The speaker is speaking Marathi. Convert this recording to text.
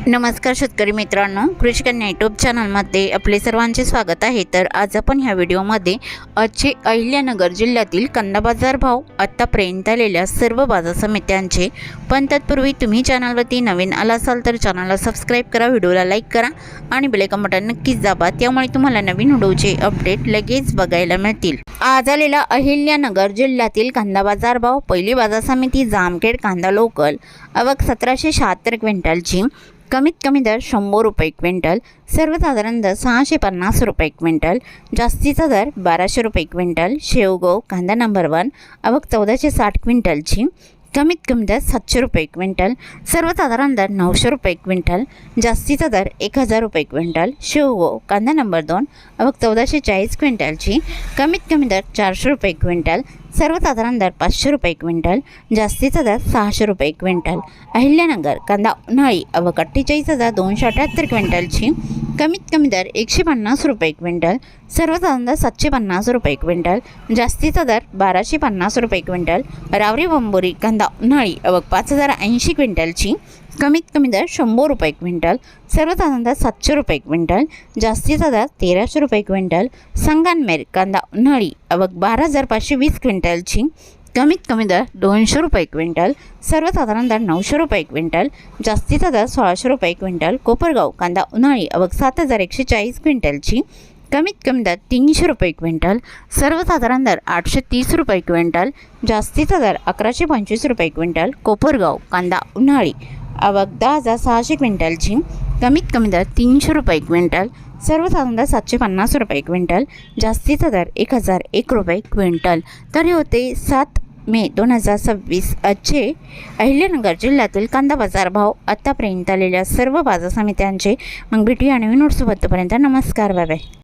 नमस्कार शेतकरी मित्रांनो, कृषी कन्या यूट्यूब चॅनलमध्ये आपले सर्वांचे स्वागत आहे। तर आज आपण ह्या व्हिडिओमध्ये आजचे अहिल्यानगर जिल्ह्यातील कांदा बाजार भाव, आत्तापर्यंत आलेल्या सर्व बाजार समित्यांचे, पण तत्पूर्वी तुम्ही चॅनलवरती नवीन आला असाल तर चॅनलला सबस्क्राईब करा, व्हिडिओला लाईक करा आणि बेल आयकॉन बटन नक्कीच दाबा, त्यामुळे तुम्हाला नवीन व्हिडिओचे अपडेट लगेच बघायला मिळतील। आज आलेला अहिल्यानगर जिल्ह्यातील कांदा बाजार भाव, पहिली बाजार समिती जामखेड कांदा लोकल, आवक 1776 क्विंटलची, कमीत कमी दर 100 रुपये क्विंटल, सर्वसाधारण दर 650 रुपये क्विंटल, जास्तीचा दर 1200 रुपये क्विंटल। शेवगाव कांदा नंबर 1, आवक 1460 क्विंटलची, कमीत कमी दर 700 रुपये क्विंटल, सर्वसाधारण दर 900 रुपये क्विंटल, जास्तीचा दर 1000 रुपये क्विंटल। शेवगाव कांदा नंबर 2, आवक 1440 क्विंटलची, कमीत कमी दर 400 रुपये क्विंटल, सर्वसाधारण दर 500 रुपये क्विंटल, जास्तीचा दर 600 रुपये क्विंटल। अहिल्यानगर कांदा उन्हाळी, आवक 48,278 क्विंटलची, कमीत कमी दर 150 रुपये क्विंटल, सर्वसाधारण दर 750 रुपये क्विंटल, जास्तीचा दर 1250 रुपये क्विंटल। रावरी बंबोरी कांदा उन्हाळी, आवक 5080 क्विंटलची, कमीत कमी दर 100 रुपये क्विंटल, सर्वसाधारण दर 700 रुपये क्विंटल, जास्तीचा दर 1300 रुपये क्विंटल। संगमनेर कांदा उन्हाळी, आवक 12,520 क्विंटलची, कमीत कमी दर 200 रुपये क्विंटल, सर्वसाधारण दर 900 रुपये क्विंटल, जास्तीचा दर 1600 रुपये क्विंटल। कोपरगाव कांदा उन्हाळी, आवक 7140 क्विंटलची, कमीत कमी दर 300 रुपये क्विंटल, सर्वसाधारण दर 830 रुपये क्विंटल, जास्तीचा दर 1125 रुपये क्विंटल। कोपरगाव कांदा उन्हाळी, आवक 10,600 क्विंटलची, कमीत कमी दर 300 रुपये क्विंटल, सर्वसाधारण दर 750 रुपये क्विंटल, जास्तीचा दर 1001 रुपये क्विंटल। तर हे होते 7 मे 2026 आजचे अहिल्यानगर जिल्ह्यातील कांदा बाजार भाव, आत्तापर्यंत आलेल्या सर्व बाजार समित्यांचे। मग भेटूया नवीन नोट्सोबत, तोपर्यंत नमस्कार, बाय बाय।